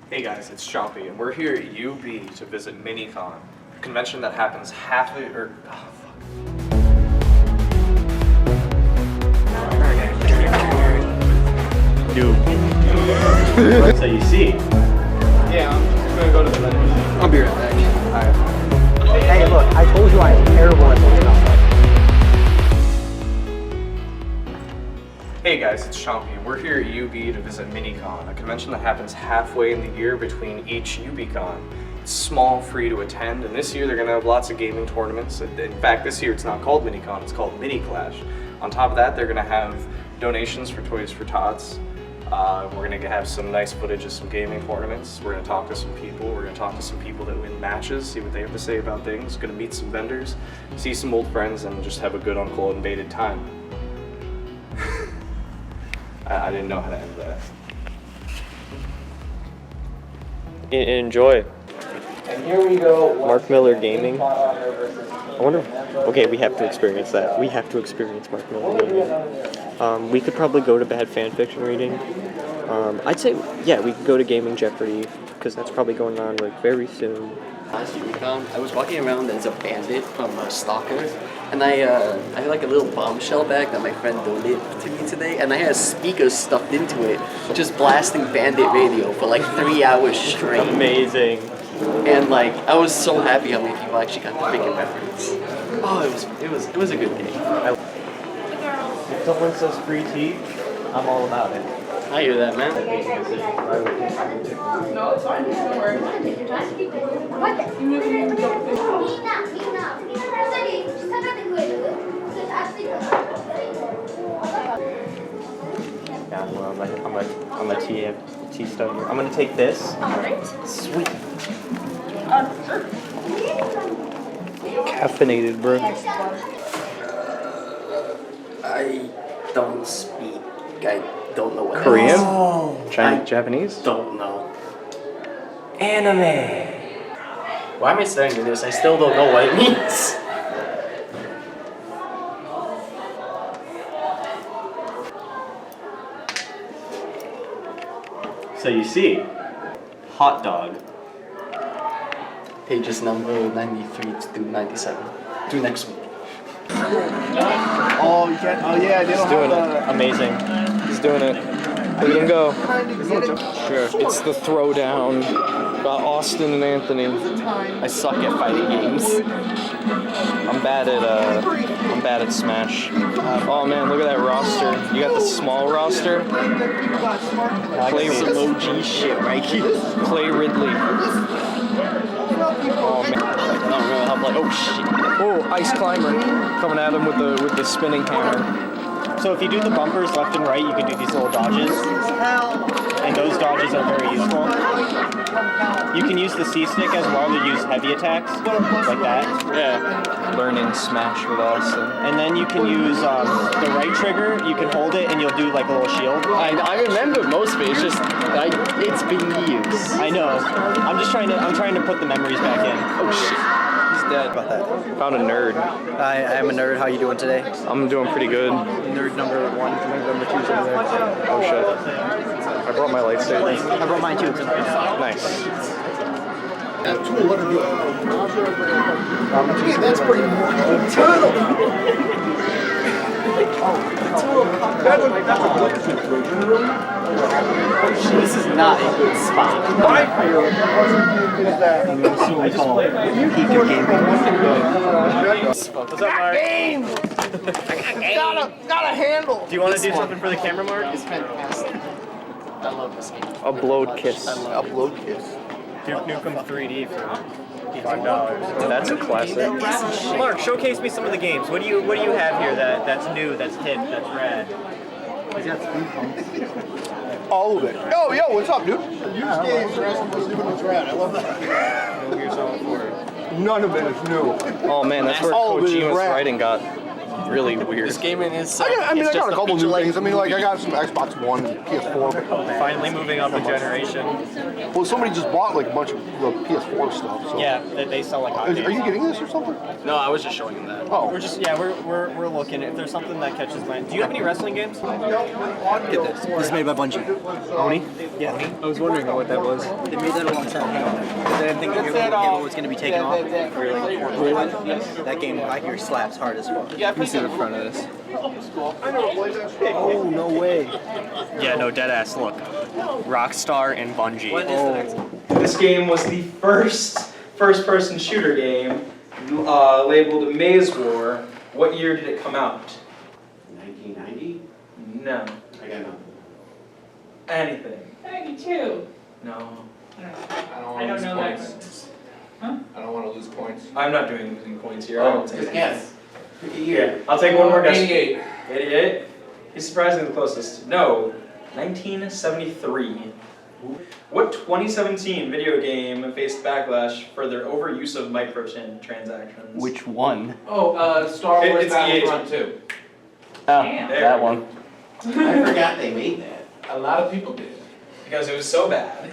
Hey guys, it's Chompy, and we're here at UB to visit Minicon, a convention that happens So you see? Yeah, I'm just gonna go to the vendor. I'll be right back. Alright. Hey, look, I told you I am terrible at Miniclash. Hey guys, it's Chompy, and we're here at UB to visit Minicon, a convention that happens halfway in the year between each UBCon. It's small, free to attend, and this year they're gonna have lots of gaming tournaments. In fact, this year it's not called Minicon, it's called Miniclash. On top of that, they're gonna have donations for Toys for Tots. We're gonna have some nice footage of some gaming tournaments. We're gonna talk to some people. We're gonna talk to some people that win matches, see what they have to say about things. Gonna meet some vendors, see some old friends, and just have a good Uncle Invaded time. I didn't know how to end that. Enjoy. And here we go. Mark Miller Gaming. I wonder. Okay, we have to experience that. We have to experience Mark Miller Gaming. We could probably go to Bad Fan Fiction reading. I'd say, yeah, we could go to Gaming Jeopardy because that's probably going on like very soon. Last UBCon, I was walking around as a bandit from Stalker, and I had like a little bombshell bag that my friend donated to me today, and I had speakers stuffed into it, just blasting Bandit radio for like 3 hours straight. Amazing. And like, I was so happy how many people actually got the freaking reference. Oh, it was a good day. If someone says free tea, I'm all about it. I hear that, man. No, it's fine. Don't worry. Take your time. Yeah, well, I'm a tea stud here. I'm gonna take this. Alright. Sweet. Sure. Caffeinated, bro. I don't speak. I don't know what Korean? that is. Chinese? I Japanese? Don't know. Anime. Why am I studying this? I still don't know what it means. So you see, hot dog. Pages number 93 to 97. Do next week. Oh, you can't. Oh, yeah, they He's don't doing have it. Amazing. He's doing it. Look at him go. Sure. It's the throwdown. Got Austin and Anthony. I suck at fighting games. I'm bad at Smash. Oh man, look at that roster. You got the small roster. Clay OG shit right here. Clay Ridley. Oh man. I don't really have like, oh shit. Oh, Ice Climber coming at him with the spinning hammer. So if you do the bumpers left and right, you can do these little dodges. And those dodges are very useful. You can use the C-stick as well to use heavy attacks, like that. Yeah. Learning Smash with Austin. And then you can use the right trigger, you can hold it and you'll do like a little shield. I remember most of it, it's just, it's been years. I know. I'm trying to put the memories back in. Oh shit. Dead about that. Found a nerd. I am a nerd. How you doing today? I'm doing pretty good. Nerd number 1, number 2 over there. Oh shit. I brought my lightsaber. I brought mine too. Nice. That's pretty turtle. This is not a good spot. I just played peak of gaming. What's up, Mark? Game! Got a handle! Do you want to do something for the camera, Mark? It's fantastic. I love this game. A blowed kiss. Upload kiss. Duke Nukem 3D for $5. That's a classic. Mark, showcase me some of the games. What do you have here that's new, that's hip, that's rad? All of it. Oh, yo, what's up, dude? Used games are asking what's new and what's rad. I love that. None of it is new. Oh man, that's where All of it is Kojima's rad. writing got really weird. This gaming is. I got It's a just couple a new feature things. I mean, like I got some Xbox One and PS4. But Finally moving up a generation. well, somebody just bought like a bunch of the PS4 stuff. So. Yeah, they sell like Are you hotcakes. getting this or something? No, I was just showing him that. Oh. We're looking. If there's something that catches my. Do you have any wrestling games? Get this. This is made by Bungie. Oni? Yeah. I was wondering what that was. They made that a long time ago. They didn't think Halo was going to be taken off. That game, I hear, slaps hard as fuck. Let me see the front of this. Oh, no way. Yeah, no, deadass. Look, Rockstar and Bungie. This game was the first-person shooter game labeled Maze War. What year did it come out? 1990? No. I got nothing. Anything. 92. No. I don't know that. Huh? I don't want to lose points. I'm not doing losing points here. I will take it. Yes. Pick a Yeah, year. I'll take one more guess. 88. 88? He's surprisingly the closest. No. 1973. What 2017 video game faced backlash for their overuse of microtransactions? Which one? Star Wars It's Battlefront 2. Oh, Damn. There that we one. I forgot they made that. A lot of people did. Because it was so bad.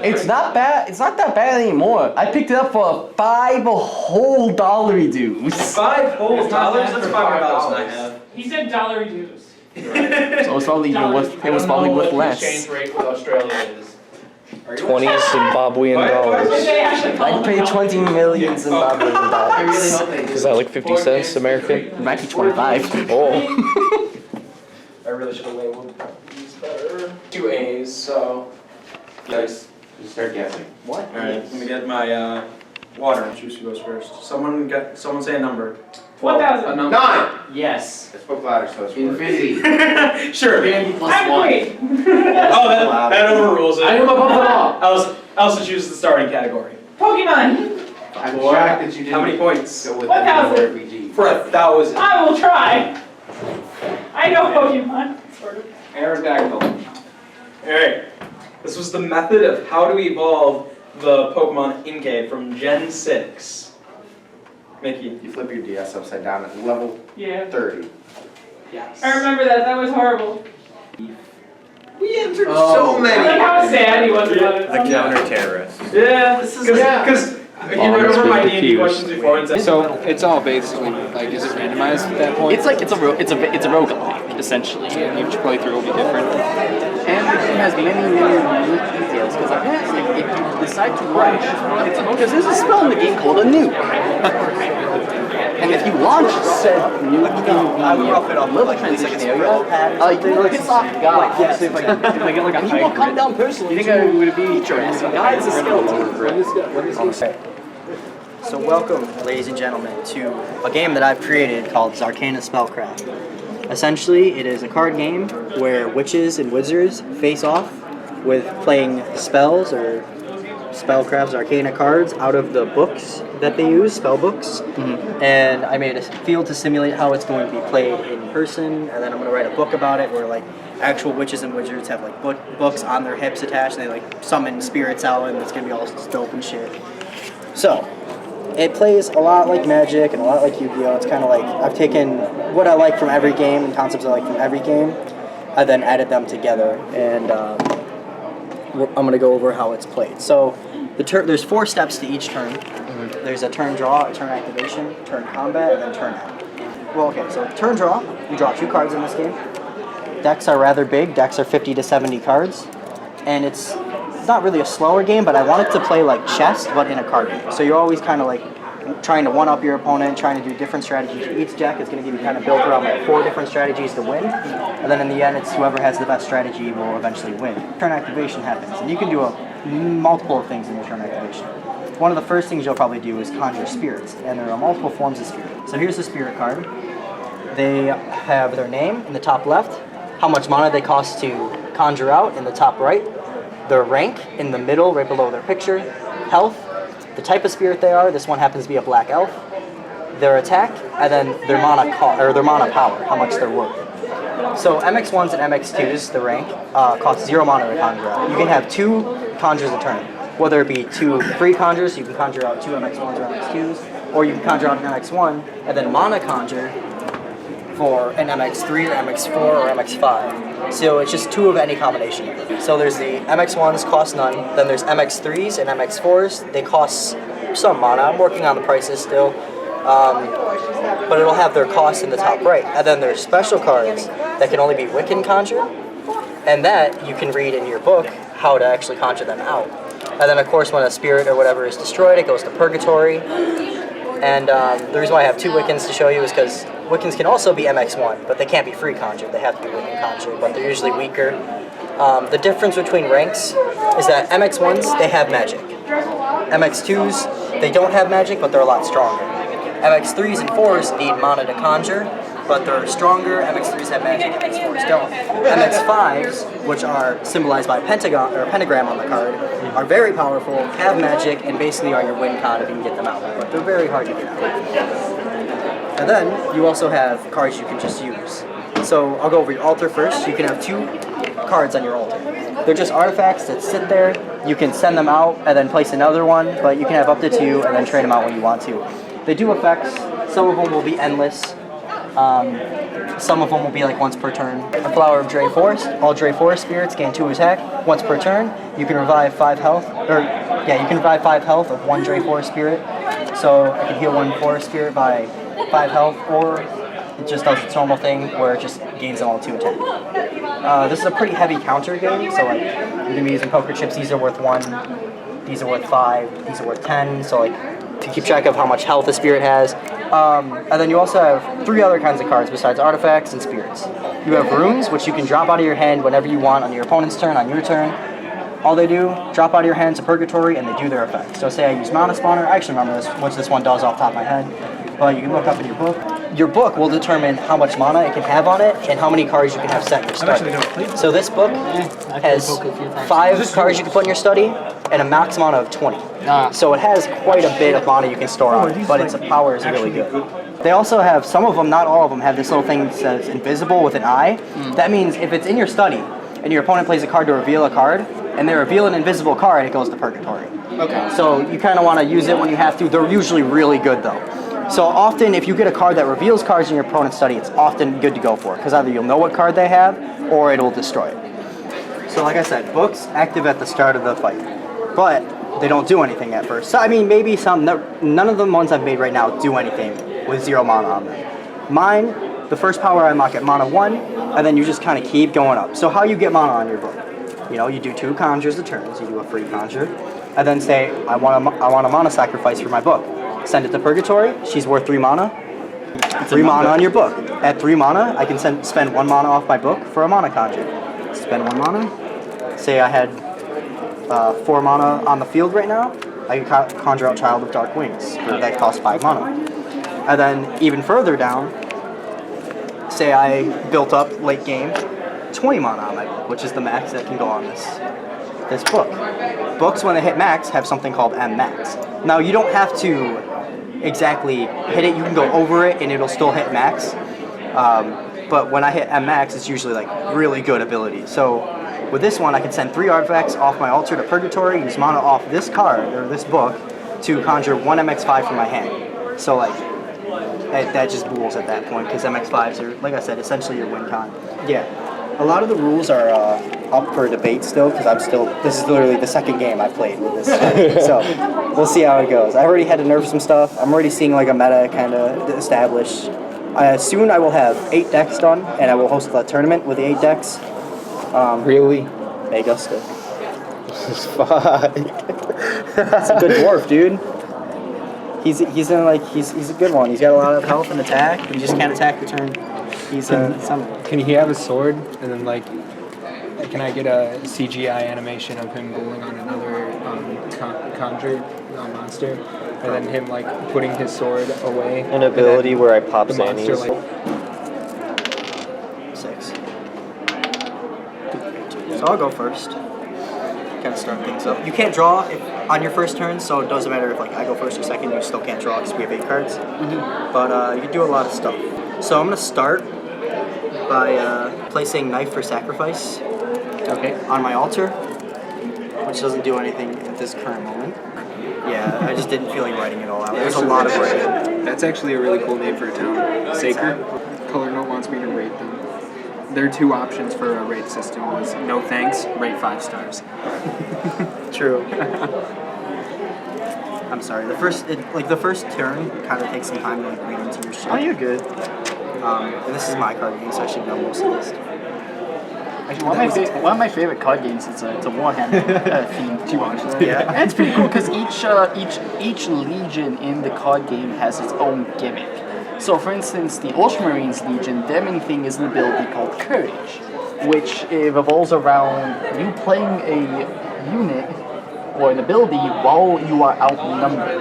It's not bad. It's not that bad anymore. I picked it up for $5 whole dudes. $5 whole It's not dollars? bad That's for $5 I $5. have. He said dollar dues. So it's probably even worth. It was probably worth less. rate with Australia is. 20 Zimbabwean Why dollars. What they actually call I'd pay 20 million Zimbabwean I really dollars. hope they do. Is that like 50 cents American? It might be 25. Oh. I really should have labeled these better. 2 A's, so. Guys. Just start guessing. What? Alright, let me get my water. Choose who goes first. Someone say a number. 1,000. 9! Yes. I spoke louder so it's Infinity. Sure. Vandy plus I'm one. great. Oh, that overrules it. I am above it all. Elsa chooses the starting category. Pokemon. I'm shocked that you didn't How many points? go with 1,000. the RPG. For 1,000. I will try. I know Pokemon. Sort of. Aerodactyl. Alright. This was the method of how to evolve the Pokemon Inkay from Gen 6. Mickey. You flip your DS upside down at level Yeah. 30. Yes. I remember that. That was horrible. We answered Oh. so I many. like how sad he was about it. The counter-terrorist. Yeah, This is- because you went over my D&D confused. questions before and said, So it's all basically like, is it randomized at that point? It's like it's a roguelike essentially. and each playthrough will be different. And the game has many unique details because apparently if you decide to rush, because there's a spell in the game called a nuke. And if you launch said nuke in the military area, you piss off God. Yeah, so if I get like a And he will come down personally. You think I would be interesting? God is a skeleton. So welcome, ladies and gentlemen, to a game that I've created called Zarkana Spellcraft. Essentially, it is a card game where witches and wizards face off with playing spells or spellcrafts, arcana cards out of the books that they use, spell books. And I made a field to simulate how it's going to be played in person, and then I'm going to write a book about it where like actual witches and wizards have like books on their hips attached, and they like summon spirits out, and it's going to be all dope and shit. So, it plays a lot like Magic and a lot like Yu-Gi-Oh! It's kind of like I've taken what I like from every game and concepts I like from every game, and then added them together, and I'm going to go over how it's played. So, there's 4 steps to each turn. There's a turn draw, a turn activation, turn combat, and then turn act. Well, okay, so turn draw, you draw 2 cards in this game. Decks are rather big. Decks are 50 to 70 cards, and it's not really a slower game, but I want it to play like chess, but in a card game. So you're always kind of like trying to one-up your opponent, trying to do different strategies. Each deck is going to give you kind of built around like 4 different strategies to win, and then in the end, it's whoever has the best strategy will eventually win. Turn activation happens, and you can do multiple of things in your turn activation. One of the first things you'll probably do is conjure spirits, and there are multiple forms of spirit. So here's the spirit card. They have their name in the top left, how much mana they cost to conjure out in the top right, their rank in the middle, right below their picture, health, the type of spirit they are. This one happens to be a black elf. Their attack, and then their mana power, how much they're worth. So MX1s and MX2s, the rank, cost 0 mana to conjure out. You can have 2 conjures a turn, whether it be 2 free conjures, you can conjure out 2 MX1s or MX2s, or you can conjure out an MX1 and then mana conjure for an MX3 or MX4 or MX5. So it's just 2 of any combination. So there's the MX1s cost none, then there's MX3s and MX4s. They cost some mana. I'm working on the prices still. But it'll have their cost in the top right. And then there's special cards that can only be Wiccan conjured, and that you can read in your book how to actually conjure them out. And then of course when a spirit or whatever is destroyed, it goes to purgatory. And the reason why I have 2 Wiccans to show you is because Wiccans can also be MX1, but they can't be free conjured. They have to be Wiccan conjured, but they're usually weaker. The difference between ranks is that MX1s, they have magic. MX2s, they don't have magic, but they're a lot stronger. MX3s and 4s need mana to conjure, but they're stronger. MX3s have magic, MX4s don't. MX5s, which are symbolized by a pentagram on the card, are very powerful, have magic, and basically are your win con if you can get them out. But they're very hard to get out. And then you also have cards you can just use. So I'll go over your altar first. You can have 2 cards on your altar. They're just artifacts that sit there. You can send them out and then place another one, but you can have up to 2 and then trade them out when you want to. They do effects. Some of them will be endless. Some of them will be like once per turn. A Flower of Dray Forest. All Dray Forest spirits gain 2 attack once per turn. You can revive 5 health, you can revive 5 health of 1 Dray Forest spirit. So I can heal 1 Forest spirit by 5 health, or it just does its normal thing where it just gains them all 2 attack. This is a pretty heavy counter game, so like you're gonna be using poker chips. These are worth 1, these are worth 5, these are worth 10. So like to keep track of how much health a spirit has. And then you also have 3 other kinds of cards besides artifacts and spirits. You have runes, which you can drop out of your hand whenever you want on your opponent's turn, on your turn. All they do, drop out of your hand to purgatory, and they do their effect. So say I use Mana Spawner. I actually remember what this one does off the top of my head. But you can look up in your book. Your book will determine how much mana it can have on it and how many cards you can have set in your study. So this book has 5 cards you can put in your study and a max mana of 20. So it has quite a bit of mana you can store on it, but its power is really good. They also have, some of them, not all of them, have this little thing that says invisible with an eye. That means if it's in your study and your opponent plays a card to reveal a card, and they reveal an invisible card, it goes to purgatory. Okay. So you kind of want to use it when you have to. They're usually really good though. So often if you get a card that reveals cards in your opponent's study, it's often good to go for, because either you'll know what card they have, or it'll destroy it. So like I said, books active at the start of the fight, but they don't do anything at first. So I mean, maybe some, none of the ones I've made right now do anything with 0 mana on them. Mine, the first power I unlock at mana 1, and then you just kind of keep going up. So how you get mana on your book? You know, you do 2 conjures a turn, so you do a free conjure, and then say, I want a mana sacrifice for my book. Send it to purgatory, she's worth 3 mana. 3 mana on your book. At 3 mana, I can spend 1 mana off my book for a mana conjure. Spend 1 mana. Say I had 4 mana on the field right now, I can conjure out Child of Dark Wings. That costs 5 mana. And then even further down, say I built up late game 20 mana on my book, which is the max that can go on this book. Books, when they hit max, have something called M max. Now you don't have to exactly hit it, you can go over it and it'll still hit max. But when I hit M max, it's usually like really good ability. So with this one, I can send 3 artifacts off my altar to purgatory, use mana off this card, or this book, to conjure 1 MX5 from my hand. So like, that just rules at that point, because MX5s are, like I said, essentially your win con. Yeah. A lot of the rules are up for debate still, because this is literally the 2nd game I've played with this. So we'll see how it goes. I've already had to nerf some stuff. I'm already seeing like a meta kind of established. Soon I will have 8 decks done, and I will host a tournament with the 8 decks. Really? Augusta. Fuck. It's a good dwarf, dude. He's a good one. He's got a lot of health and attack, but he just can't attack the turn. Can he have a sword and then like? Can I get a CGI animation of him bowling on another conjure monster, and then him like putting his sword away? An ability where I pop Zannies. 6. So I'll go first. Kind of start things up. You can't draw on your first turn, so it doesn't matter if like I go first or second. You still can't draw because we have 8 cards. But you can do a lot of stuff. So I'm gonna start by placing Knife for Sacrifice on my altar, which doesn't do anything at this current moment. Yeah, I just didn't feel like writing it all out. There's a lot of writing. That's actually a really cool name for a town. Sacred. Color note wants me to rate them. Their two options for a rate system was no thanks, rate 5 stars. True. I'm sorry. The first turn kind of takes some time to like read into your shit. Oh, you're good. And this is my card game, so I should know most of this. Actually, one of my favorite card games is it's a Warhammer themed too, actually. Yeah. And it's pretty cool because each legion in the card game has its own gimmick. So, for instance, the Ultramarines Legion, their main thing is an ability called Courage, which revolves around you playing a unit or an ability while you are outnumbered.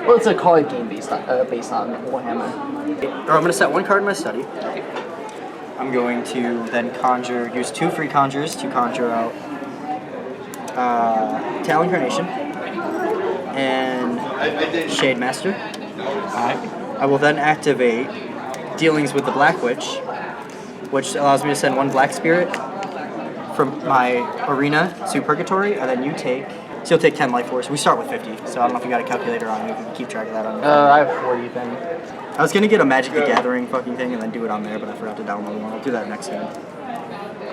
Well, it's a card game based on Warhammer. Or I'm going to set one card in my study. I'm going to then use 2 free conjures to conjure out Talon Carnation and Shade Master. I will then activate Dealings with the Black Witch, which allows me to send 1 Black Spirit from my arena to Purgatory, and then you'll take 10 life force. We start with 50, so I don't know if you got a calculator on you, if you can keep track of that on your phone. I have 40 then. I was gonna get a Magic the Gathering fucking thing and then do it on there, but I forgot to download one. I'll do that next game.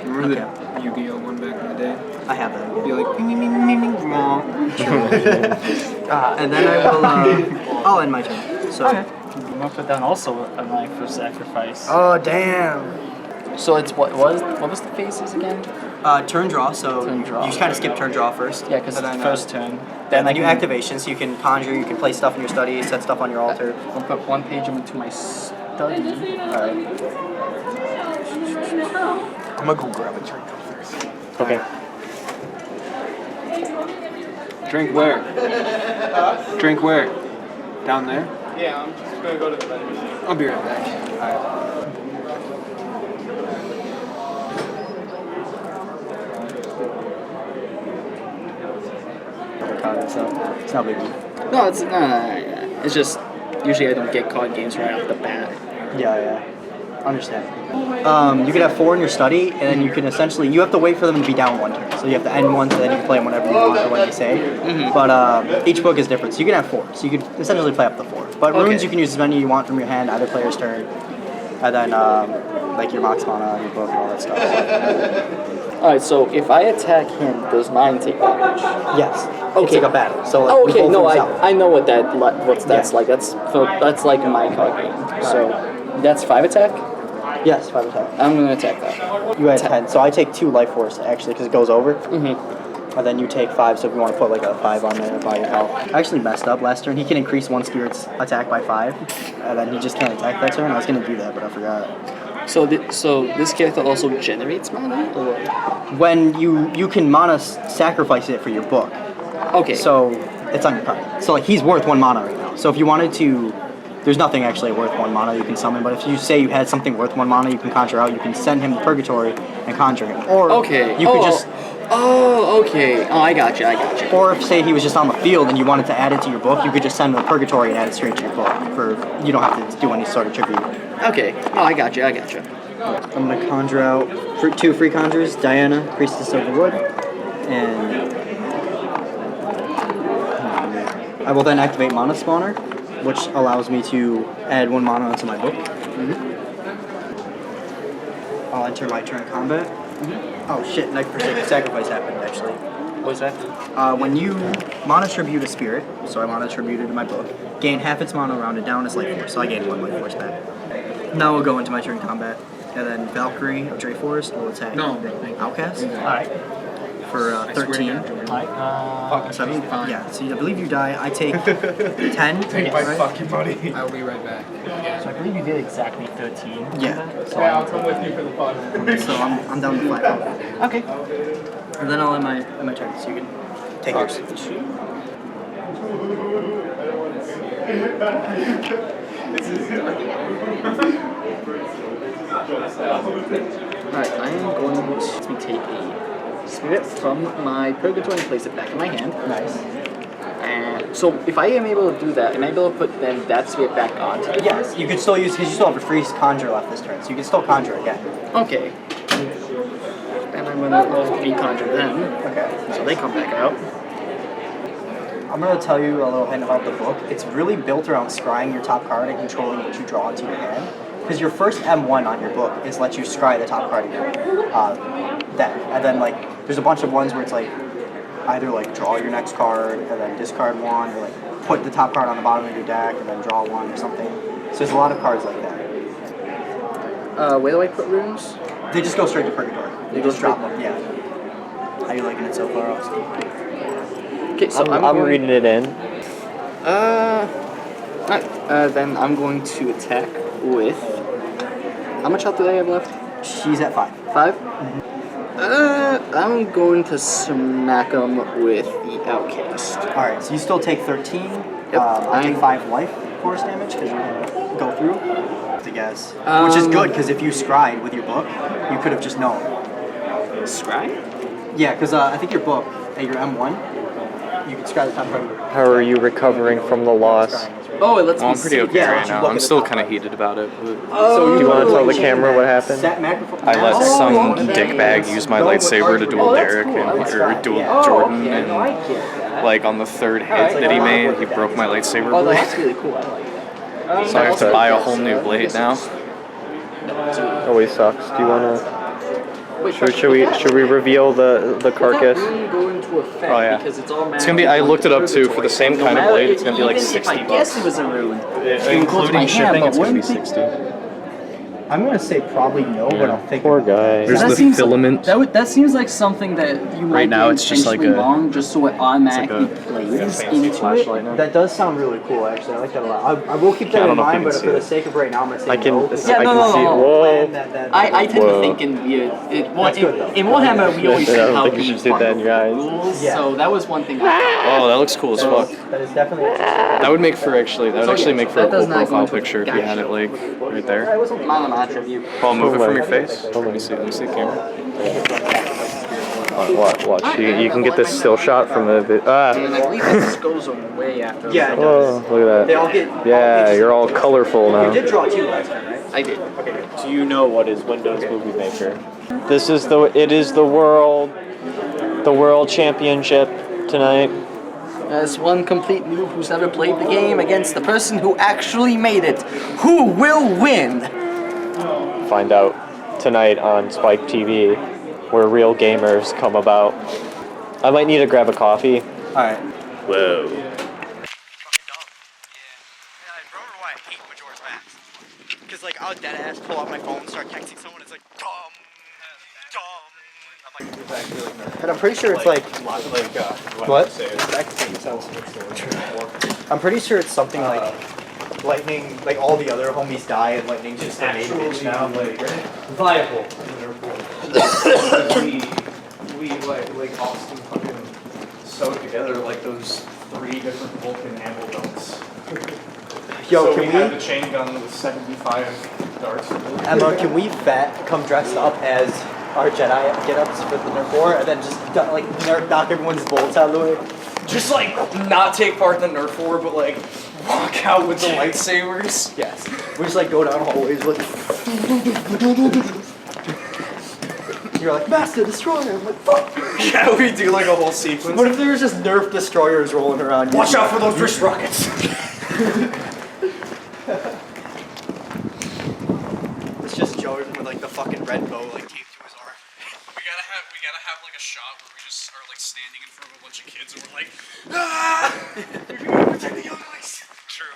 Remember the Yu-Gi-Oh one back in the day? I have that again. Be like, ding, ding, ding, ding, ding, wrong. And then I will, I'll end my turn. So. Okay. I'm gonna put down also a knife for sacrifice. Oh, damn. So it's what was the phases again? Turn draw, so Turn draw. you kind of skip turn draw first. Yeah, because And it's then, first turn. Then you activation, so you can conjure, you can place stuff in your study, set stuff on your altar. I'll put 1 page into my study. Alright. I'm gonna go grab a drink first. Okay. Drink where? Drink where? Down there? Yeah, I'm just gonna go to the vending machine. I'll be right back. It's not big deal. No, it's no. It's just usually I don't get card games right off the bat. Yeah. Understand. You can have 4 in your study, and then you can essentially, you have to wait for them to be down 1 turn. So you have to end one, so then you can play them whenever you want or when they say. But each book is different, so you can have 4. So you can essentially play up to 4. But runes, you can use as many you want from your hand, either player's turn, and then like your Mox Mana, your book, and all that stuff. Alright, so if I attack him, does mine take damage? Yes. Okay. It's like a battle. So like, Oh, we okay. both No, lose out. I know what that's like. That's like my card game. So that's 5 attack. Yes, 5 attack. I'm gonna attack that. You had 10, so I take 2 life force actually because it goes over. Mm-hmm. And then you take 5, so if you want to put like a 5 on there by your health. I actually messed up last turn. He can increase 1 spirit's attack by 5, and then he just can't attack that turn. I was gonna do that, but I forgot. So this character also generates mana, or When you can mana sacrifice it for your book. okay. So it's on your card. So like he's worth 1 mana right now. So if you wanted to, there's nothing actually worth 1 mana you can summon. But if you say you had something worth 1 mana, you can conjure out. You can send him to Purgatory and conjure him. Or okay. you could just. Oh, okay. Oh, I got you. Or if say he was just on the field and you wanted to add it to your book, you could just send him to Purgatory and add it straight to your book. You don't have to do any sort of tribute. Okay. Oh, I got you. I'm gonna conjure out 2 free conjures, Diana, Priestess of the Wood, and I will then activate Mana Spawner, which allows me to add 1 mana into my book. I'll enter my turn combat. Oh shit, Knife for Sacrifice happened actually. What's that? When you mana tribute a spirit, so I mana tribute it in my book, gain half its mana rounded down as life force, so I gain 1 life force back. Now we'll go into my turn combat, and then Valkyrie of Dray Forest will attack Outcast. Alright. For 13. Alright. So yeah, so I believe you die. I take 10. Take my fucking money. I'll be right back. So I believe you did exactly 13. Yeah. So I'll come with you for the fun. So I'm down to 5. Okay. And then I'll end my turn, so you can take yours. Alright, I am going to take a spirit from my Purgatory and place it back in my hand. Nice. And so if I am able to do that, am I able to put then that spirit back on? Yes, you can still use, because you still have a free conjure left this turn, so you can still conjure again. Okay. And I'm going to re-conjure them. Okay. So they come back out. I'm going to tell you a little hint about the book. It's really built around scrying your top card and controlling what you draw into your hand. because your first M1 on your book is let you scry the top card of your deck, and then like there's a bunch of ones where it's like either like draw your next card and then discard one, or like put the top card on the bottom of your deck and then draw one or something. So there's a lot of cards like that. Where do I put runes? They just go straight to purgatory. They You go just drop straight- them. Yeah. How you liking it so far, Austin? Okay, so I'm going- reading it in. Then I'm going to attack with. How much health do I have left? She's at 5. 5? I'm going to smack him with the Outcast. Alright, so you still take 13. Yep. I'll take 5 life force damage because you're going to go through, I guess. Which is good because if you scried with your book, you could have just known. Scry? Yeah, because I think your book, at your M1, you can scry the top card of your How are you recovering from the loss? Oh, it lets Well, me I'm pretty see. okay Yeah, right you now. look I'm at the still top kind of right. heated about it. Do you want to tell the camera what happened? I let some okay. dickbag use my lightsaber to duel Derek or duel Jordan, and like on the third hit that he made, he broke my lightsaber Oh, blade. that's really cool. I like it. So I have to buy a whole new blade now. Always sucks. Do you want to? Wait, Should we reveal the carcass? Will that rune go into effect? Oh, yeah. Because it's all It's gonna be. I looked it up too. For the same kind of blade, it's gonna be like Even $60. if I guess it was a rune, Including shipping, it's gonna be 60. I'm going to say probably no, but I'll think Poor about it. guy. There's that the seems filament. That seems like something that you might Right now, be it's just like intentionally a- wrong, just so it automatically like a plays fancy into flashlight it. now. That does sound really cool, actually. I like that a lot. I will keep I that don't in know if you mind, can but see for the it. sake of right now, I'm going to say I can. no. I Yeah, can no, see. no. Whoa. I tend Whoa. to think in weird. That's good, though. In Warhammer, we always I see don't how think you we should do that in your eyes. rules, Yeah. so that was one thing. Oh, that looks cool as fuck. That is definitely. That would make for actually. That would So, actually yeah, make for a that cool does not go profile into picture if you had it like right there. Not an attribute. I'll move it from your Hold face. Let me see. Let me see the camera. Watch. You can get this still shot from the. And I believe this goes away after. Yeah, it Oh, does. look at They that. all get. Yeah, you're all colorful now. You did draw 2 last time, right? I did. Do you know what is Windows Movie Maker? This is the world championship tonight. As one complete noob who's never played the game against the person who actually made it, who will win? Find out tonight on Spike TV, where real gamers come about. I might need to grab a coffee. Alright. Whoa. why I hate Majora's Mask. Because, like, I'll deadass pull out my phone, start texting someone, it's like, dumb. But I'm pretty sure it's like what? I'm pretty sure it's something like lightning, like all the other homies die and lightning's just a main bitch now. Like Viable. we like Austin fucking sewed together like those 3 different Vulcan ammo belts. Yo, so can we had the chain gun with 75 darts. Emma, can we come dressed up as our Jedi get-ups for the Nerf War and then just like knock everyone's bullets out of the way? Just like not take part in the Nerf war, but like walk out with the lightsabers. Yes. We just like go down hallways like. You're like, Master Destroyer. I'm like, fuck. Yeah, we do like a whole sequence. What if there was just Nerf destroyers rolling around? Watch out for those wrist rockets. It's just Jordan with like the fucking red bow like taped to his arm. We gotta have like a shot where we just are like standing in front of a bunch of kids and we're like, ah! Protect the young boys. True.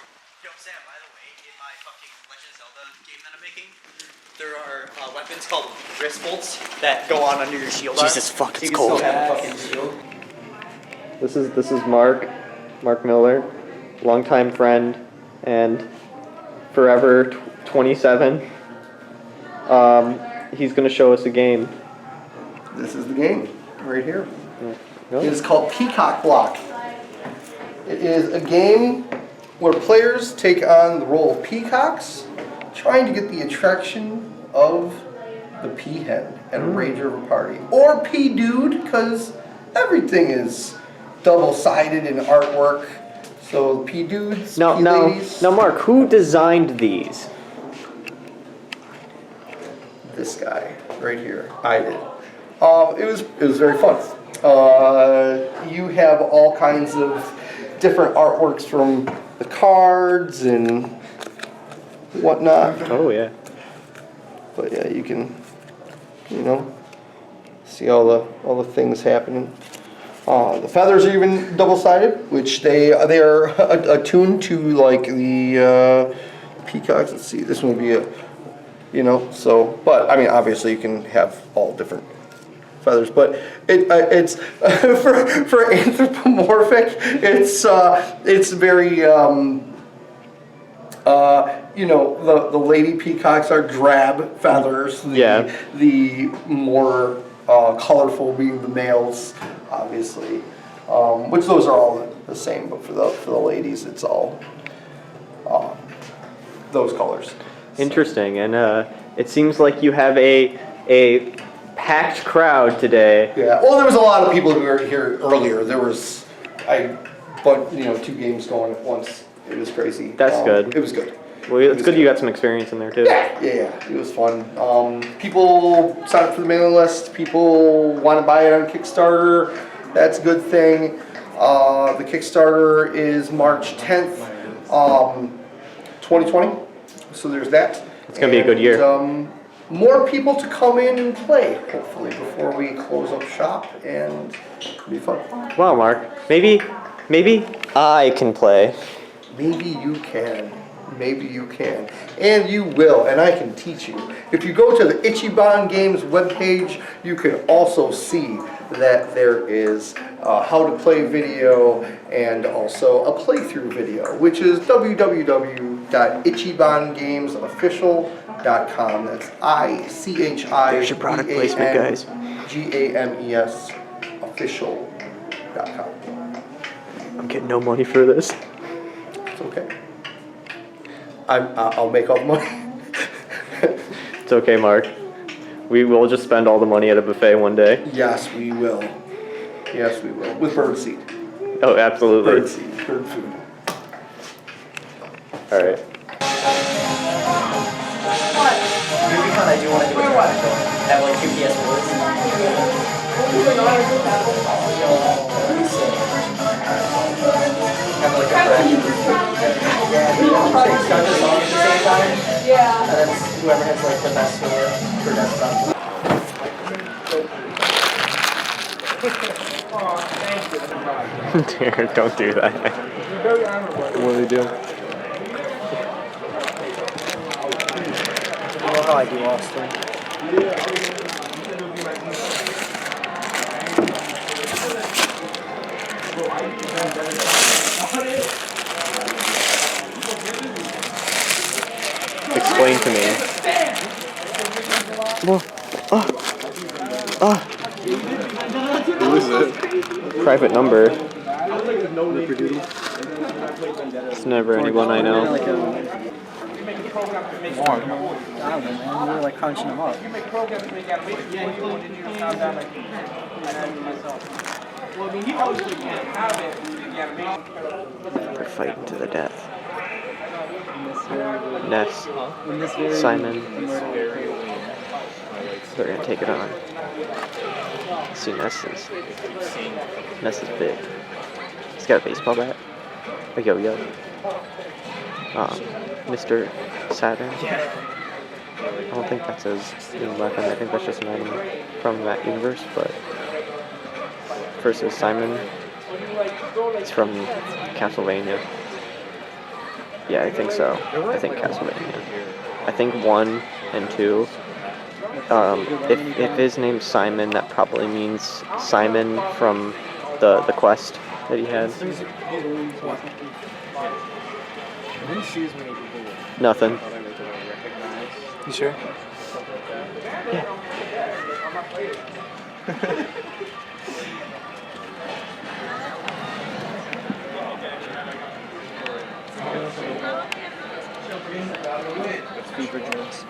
Yo, Sam, by the way, in my fucking Legend of Zelda game that I'm making, there are weapons called wrist bolts that go on under your shield. Jesus fuck, it's you can cold. still have a fucking shield. This is Mark Miller, longtime friend and forever 27. He's gonna show us a game. This is the game right here. Yeah. It is called Peacock Block. It is a game where players take on the role of peacocks, trying to get the attraction of the peahen and a ranger of a party. Or P-dude, because everything is double-sided in artwork. So P-dudes, Now, P-ladies. Mark, who designed these? This guy right here. I did. It was very fun. You have all kinds of different artworks from the cards and whatnot. Oh yeah. But yeah, you can, you know, see all the things happening. The feathers are even double-sided, which they are attuned to like the peacocks. Let's see, this one would be a, you know, so, but I mean, obviously you can have all different feathers, but it's for anthropomorphic. It's very you know, the lady peacocks are drab feathers. The more colorful being the males, obviously. Which those are all the same, but for the ladies, it's all those colors. Interesting, and it seems like you have a packed crowd today. Yeah. Well, there was a lot of people who were here earlier. There was, but you know, 2 games going at once. It was crazy. That's good. It was good. Well, it's good you got some experience in there too. Yeah, it was fun. People sign up for the mailing list. People want to buy it on Kickstarter. That's a good thing. The Kickstarter is March 10th, 2020. So there's that. It's gonna be a good year. More people to come in and play, hopefully, before we close up shop, and it'll be fun. Wow, Mark. Maybe I can play. Maybe you can. Maybe you can. And you will, and I can teach you. If you go to the Ichiban Games webpage, you can also see that there is how to play video and also a playthrough video, which is www.ichibangamesofficial.com. That's There's your product placement, guys. ICHIBANGAMES official.com. I'm getting no money for this. It's okay. I'll make all the money. It's okay, Mark. We will just spend all the money at a buffet one day. Yes, we will. Yes, we will. With birdseed. Oh, absolutely. Birdseed. Bird food. All right. Rubicon, I do want to do a triangle. Have like 2 PS4s. Have like a bracket. Yeah, start the song at the same time. Yeah. And then whoever has like the best score for desktop. Dear, don't do that. What do they do? You know how I do Austin. Explain to me. Whoa. Who is it? Private number. It's never anyone I know. I don't know, man. We were like crunching them up. They're fighting to the death. Ness, Simon, they're gonna take it on. See, Ness is big. He's got a baseball bat, a yo-yo. Mr. Saturn. I don't think that's his weapon. I think that's just an item from that universe. But versus Simon, it's from Castlevania. Yeah, I think so. I think Castlevania. I think 1 and 2. If his name's Simon, that probably means Simon from the quest that he had. Nothing. You sure? Yeah. Fever dreams.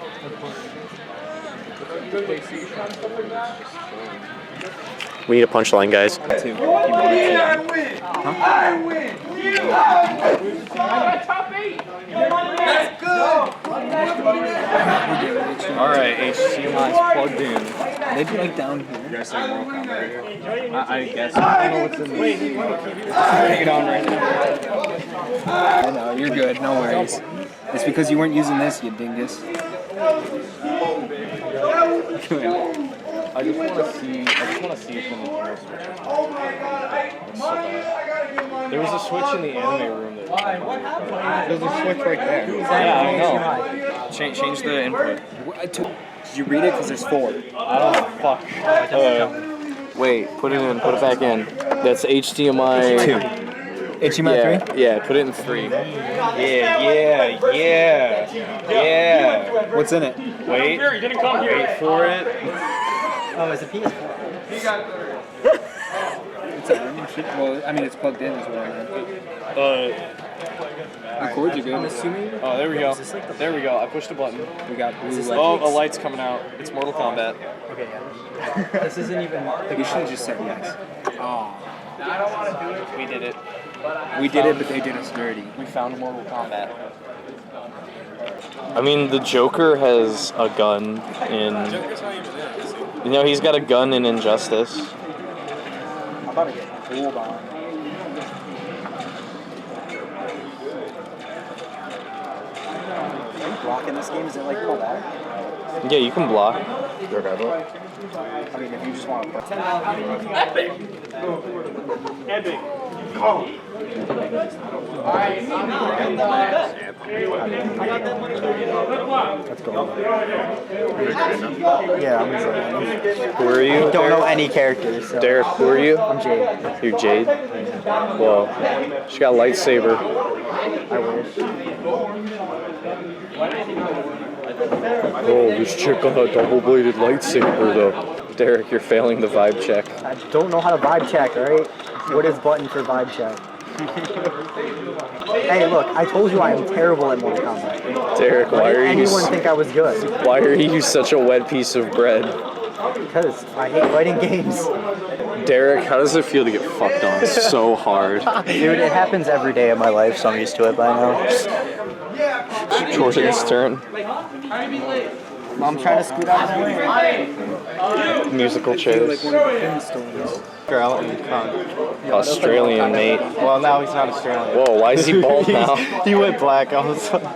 We need a punchline, guys. I win! I win! You top 8! That's good! Alright, HDMI's plugged in. They'd be like down here. You guys say Mortal Kombat right here? I guess. I don't know what's in this. Take it on right now. I know, you're good. No worries. It's because you weren't using this, you dingus. I just want to see. I just want to see if Nintendo switches. Oh my god! There was a switch in the anime room. There's a switch right there. Yeah, I know. Change the input. Did you read it? Because there's 4. I don't know. Fuck. Wait, put it in. Put it back in. That's HDMI 2. HDMI 3? Yeah, put it in 3. Yeah. What's in it? Wait. Wait for it. Oh, it's a PS4. It's on. Well, I mean, it's plugged in as well. The cords are good. I'm assuming. Oh, there we go. There we go. I pushed a button. We got blue lights. Oh, a light's coming out. It's Mortal Kombat. Okay, yeah. This isn't even. We should have just said yes. Oh. We did it. We did it, but they did us dirty. We found Mortal Kombat. I mean, the Joker has a gun in. You know, he's got a gun in Injustice. I'm about to get pulled on. Are you blocking this game? Is it like pull back? Yeah, you can block. I mean, if you just want to. Epic. Let's go. Yeah, I'm Jade. Who are you? I don't know any characters. So. Derek, who are you? I'm Jade. You're Jade? Well, she got a lightsaber. I wish. Oh, this chick got a double-bladed lightsaber, though. Derek, you're failing the vibe check. I don't know how to vibe check, alright? What is button for vibe check? Hey, look, I told you I am terrible at Mortal Kombat. Derek, why are you? Anyone think I was good? Why are you such a wet piece of bread? Because I hate writing games. Derek, how does it feel to get fucked on so hard? Dude, it happens every day of my life, so I'm used to it by now. Jordan's turn. I'm trying to scoot out of the way. Musical chairs. Australian, mate. Well, now he's not Australian. Whoa, why is he bald now? He went black. I was like,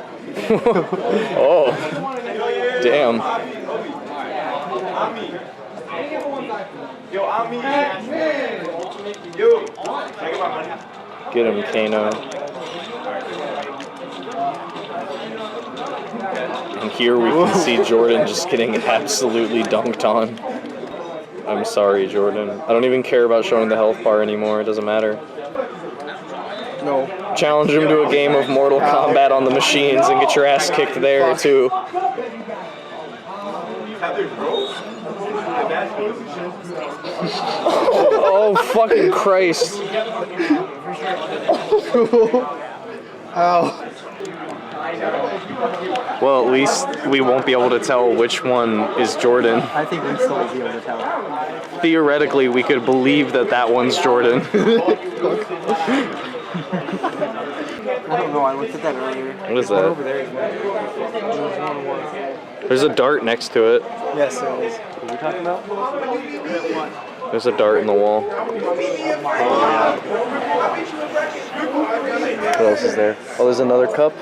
Oh, damn. Get him, Kano. And here we can see Jordan just getting absolutely dunked on. I'm sorry, Jordan. I don't even care about showing the health bar anymore. It doesn't matter. no. Challenge him to a game of Mortal Kombat on the machines and get your ass kicked there, too. Oh, fucking Christ. Ow. Well, at least we won't be able to tell which one is Jordan. I think we still will be able to tell. Theoretically, we could believe that that one's Jordan. I don't know, I looked at that earlier. What is that? Over there. There's a dart next to it. Yes, there is. What are you talking about? There's a dart in the wall. What else is there? Oh, there's another cup.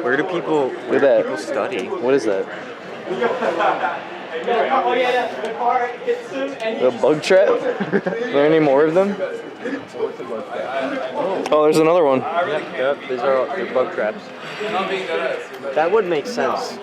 Where do people study? What is that? The bug trap? Are there any more of them? Oh, there's another one. Yep, these are they're bug traps. That would make sense.